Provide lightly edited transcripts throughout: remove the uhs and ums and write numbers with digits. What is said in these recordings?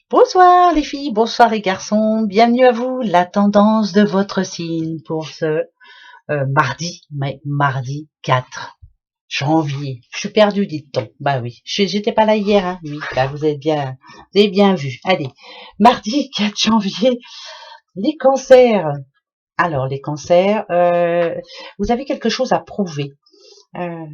Bonsoir les filles, bonsoir les garçons, bienvenue à vous, la tendance de votre signe pour ce mardi 4 janvier. Je suis perdue, dites-on. Bah oui, j'étais pas là hier, hein. Oui, bah vous avez bien vu. Allez, mardi 4 janvier, les cancers. Alors les cancers, vous avez quelque chose à prouver. Euh,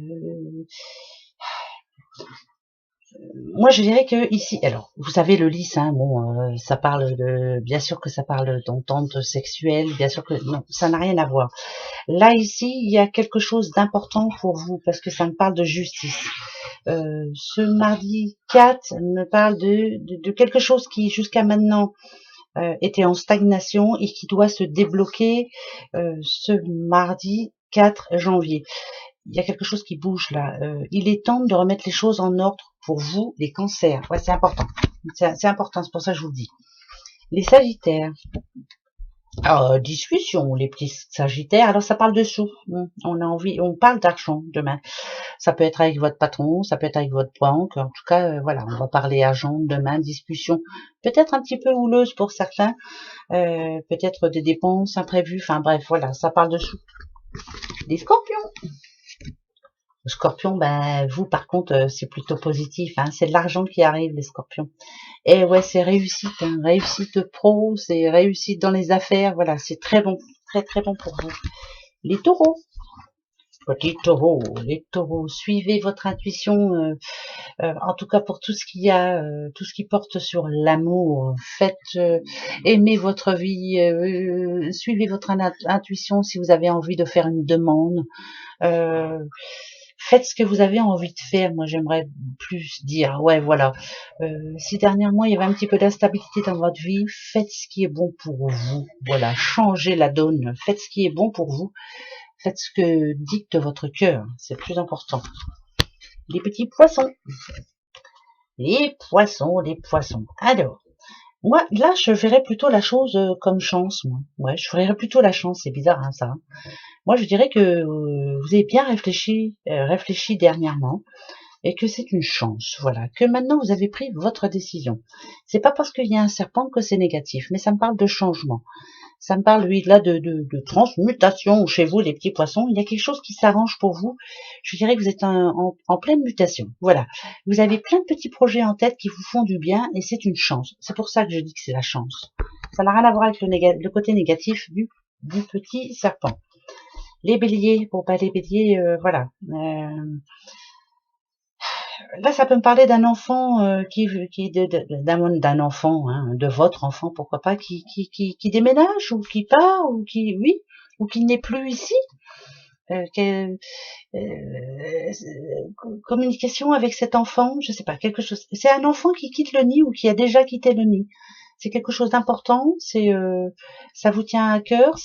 Moi, je dirais que ici, alors, vous savez, le lys, hein, bon, ça parle de, bien sûr que ça parle d'entente sexuelle, bien sûr que non, ça n'a rien à voir. Là, ici, il y a quelque chose d'important pour vous parce que ça me parle de justice. Ce mardi 4 me parle de quelque chose qui, jusqu'à maintenant, était en stagnation et qui doit se débloquer ce mardi 4 janvier. Il y a quelque chose qui bouge là. Il est temps de remettre les choses en ordre pour vous, les cancers. Ouais, c'est important. C'est important, c'est pour ça que je vous le dis. Les sagittaires. Alors, discussion, les petits sagittaires. Alors, ça parle de sous. On a envie, on parle d'argent demain. Ça peut être avec votre patron, ça peut être avec votre banque. En tout cas, voilà, on va parler argent demain, discussion. Peut-être un petit peu houleuse pour certains. Peut-être des dépenses imprévues. Enfin bref, voilà, ça parle de sous. Les scorpions. Le scorpion, ben vous par contre, c'est plutôt positif, hein, c'est de l'argent qui arrive, les scorpions. Et ouais, c'est réussite, hein, réussite pro, c'est réussite dans les affaires, voilà, c'est très bon, très très bon pour vous. Les taureaux, petits taureaux, les taureaux, suivez votre intuition, en tout cas pour tout ce qu'il y a, tout ce qui porte sur l'amour, faites, aimez votre vie, suivez votre intuition si vous avez envie de faire une demande. Euh, Faites ce que vous avez envie de faire. Moi, j'aimerais plus dire, ouais, voilà. Si dernièrement, il y avait un petit peu d'instabilité dans votre vie, faites ce qui est bon pour vous. Voilà, changez la donne. Faites ce qui est bon pour vous. Faites ce que dicte votre cœur. C'est le plus important. Les petits poissons. Les poissons, les poissons. Alors, moi, là, je verrais plutôt la chose comme chance, moi. Ouais, je verrais plutôt la chance. C'est bizarre, hein, ça. Moi, je dirais que vous avez bien réfléchi dernièrement. Et que c'est une chance, voilà, que maintenant vous avez pris votre décision. C'est pas parce qu'il y a un serpent que c'est négatif, mais ça me parle de changement. Ça me parle, lui, là, de transmutation chez vous, les petits poissons. Il y a quelque chose qui s'arrange pour vous. Je dirais que vous êtes en pleine mutation. Voilà. Vous avez plein de petits projets en tête qui vous font du bien et c'est une chance. C'est pour ça que je dis que c'est la chance. Ça n'a rien à voir avec le côté négatif du petit serpent. Les béliers, bon, bah, les béliers, voilà. Là, ça peut me parler d'un enfant d'un enfant, hein, de votre enfant, pourquoi pas, qui déménage ou qui part ou qui, oui, ou qui n'est plus ici. Communication avec cet enfant, je sais pas, quelque chose. C'est un enfant qui quitte le nid ou qui a déjà quitté le nid. C'est quelque chose d'important. Ça vous tient à cœur.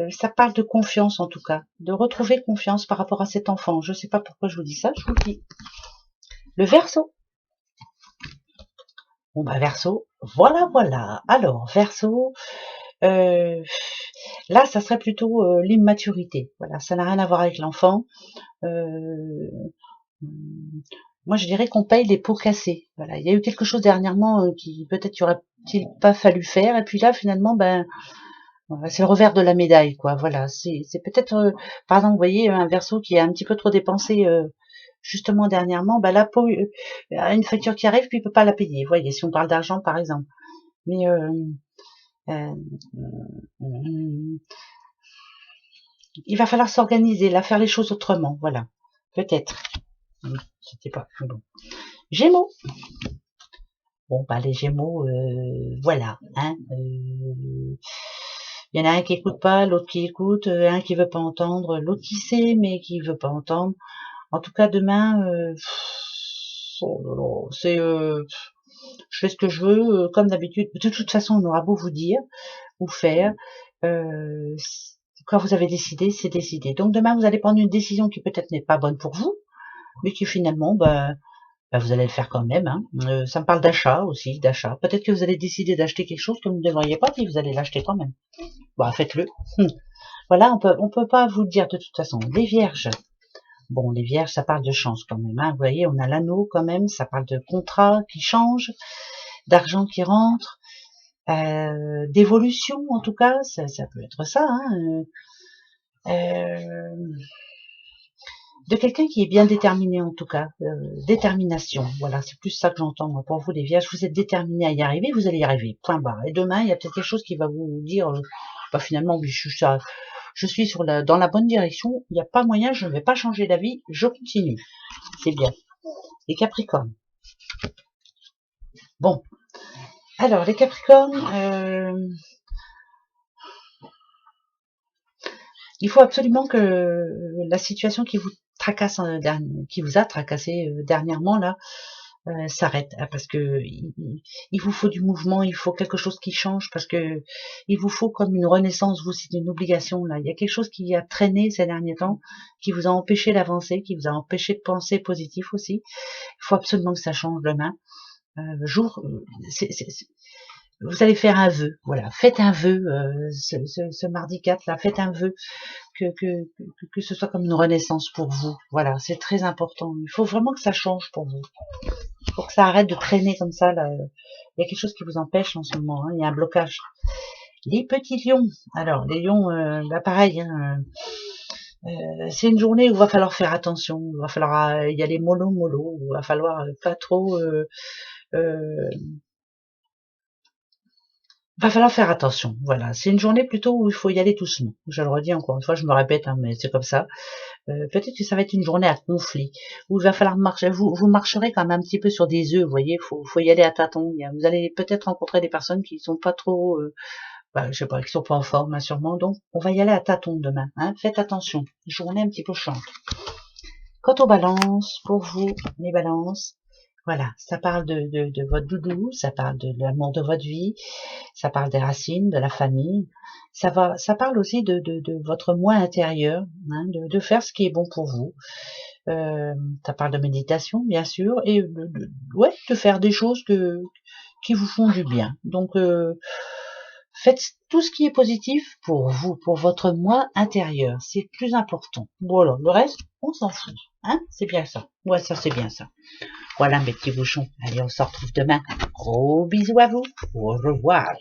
Ça parle de confiance en tout cas, de retrouver confiance par rapport à cet enfant. Je sais pas pourquoi je vous dis ça. Je vous le dis. Le Verseau. Bon bah Verseau, voilà. Alors Verseau, euh, là ça serait plutôt l'immaturité. Voilà, ça n'a rien à voir avec l'enfant. Euh, Moi je dirais qu'on paye les pots cassés. Voilà, il y a eu quelque chose dernièrement qui peut-être y aurait-il pas fallu faire. Et puis là finalement, ben voilà, c'est le revers de la médaille, quoi. Voilà, c'est peut-être, par exemple, vous voyez un Verseau qui a un petit peu trop dépensé. Justement dernièrement, bah la peau, une facture qui arrive, puis il peut pas la payer. Vous voyez, si on parle d'argent par exemple. Mais euh, il va falloir s'organiser, là, faire les choses autrement. Voilà, peut-être. C'était pas bon. Gémeaux. Bon, bah les Gémeaux, voilà. Hein, il y en a un qui écoute pas, l'autre qui écoute, un qui veut pas entendre, l'autre qui sait mais qui veut pas entendre. En tout cas, demain, oh c'est je fais ce que je veux, comme d'habitude. De toute façon, on aura beau vous dire ou faire, euh, quand vous avez décidé, c'est décidé. Donc demain, vous allez prendre une décision qui peut-être n'est pas bonne pour vous, mais qui finalement, bah, vous allez le faire quand même. Hein. Ça me parle d'achat aussi, d'achat. Peut-être que vous allez décider d'acheter quelque chose que vous ne devriez pas, puis vous allez l'acheter quand même. Bah, faites-le. Voilà, on peut pas vous le dire de toute façon. Les vierges. Bon, les vierges, ça parle de chance quand même. Hein. Vous voyez, on a l'anneau quand même, ça parle de contrat qui change. d'argent qui rentre, d'évolution en tout cas, ça peut être ça, hein, de quelqu'un qui est bien déterminé en tout cas, détermination, voilà, c'est plus ça que j'entends moi. Pour vous les vierges, vous êtes déterminés à y arriver, vous allez y arriver, point barre. Et demain, il y a peut-être quelque chose qui va vous dire, bah, finalement, oui, je suis dans la bonne direction, il n'y a pas moyen, je ne vais pas changer d'avis, je continue. C'est bien. Les Capricornes. Bon, alors les Capricornes, il faut absolument que la situation qui vous tracasse, qui vous a tracassé dernièrement là, s'arrête, parce que il vous faut du mouvement, il faut quelque chose qui change, parce que il vous faut comme une renaissance, vous, c'est une obligation là. Il y a quelque chose qui a traîné ces derniers temps, qui vous a empêché d'avancer, qui vous a empêché de penser positif aussi. Il faut absolument que ça change demain. Vous allez faire un vœu, voilà, faites un vœu ce mardi 4 là, faites un vœu que ce soit comme une renaissance pour vous, voilà, c'est très important, il faut vraiment que ça change pour vous, pour que ça arrête de traîner comme ça, là. Il y a quelque chose qui vous empêche en ce moment, hein, il y a un blocage. Les petits lions, alors les lions, bah pareil, hein, c'est une journée où il va falloir faire attention, il va falloir y aller mollo, il va falloir pas trop... va falloir faire attention, voilà. C'est une journée plutôt où il faut y aller doucement. Je le redis encore une fois, je me répète, hein, mais c'est comme ça. Peut-être que ça va être une journée à conflit, où il va falloir marcher, vous marcherez quand même un petit peu sur des œufs, vous voyez, faut y aller à tâtons. Vous allez peut-être rencontrer des personnes qui sont pas trop, je sais pas, qui sont pas en forme, hein, sûrement, donc on va y aller à tâtons demain, hein. Faites attention, journée un petit peu chiante. Quant aux balances, pour vous, les balances, voilà, ça parle de votre doudou, ça parle de l'amour de votre vie, ça parle des racines, de la famille, ça parle aussi de votre moi intérieur, hein, de faire ce qui est bon pour vous. Ça parle de méditation, bien sûr, et ouais, de faire des choses qui vous font du bien. Donc, faites tout ce qui est positif pour vous, pour votre moi intérieur. C'est le plus important. Voilà, le reste, on s'en fout. Hein, c'est bien ça. Ouais, ça c'est bien ça. Voilà mes petits bouchons. Allez, on se retrouve demain. Gros bisous à vous. Au revoir.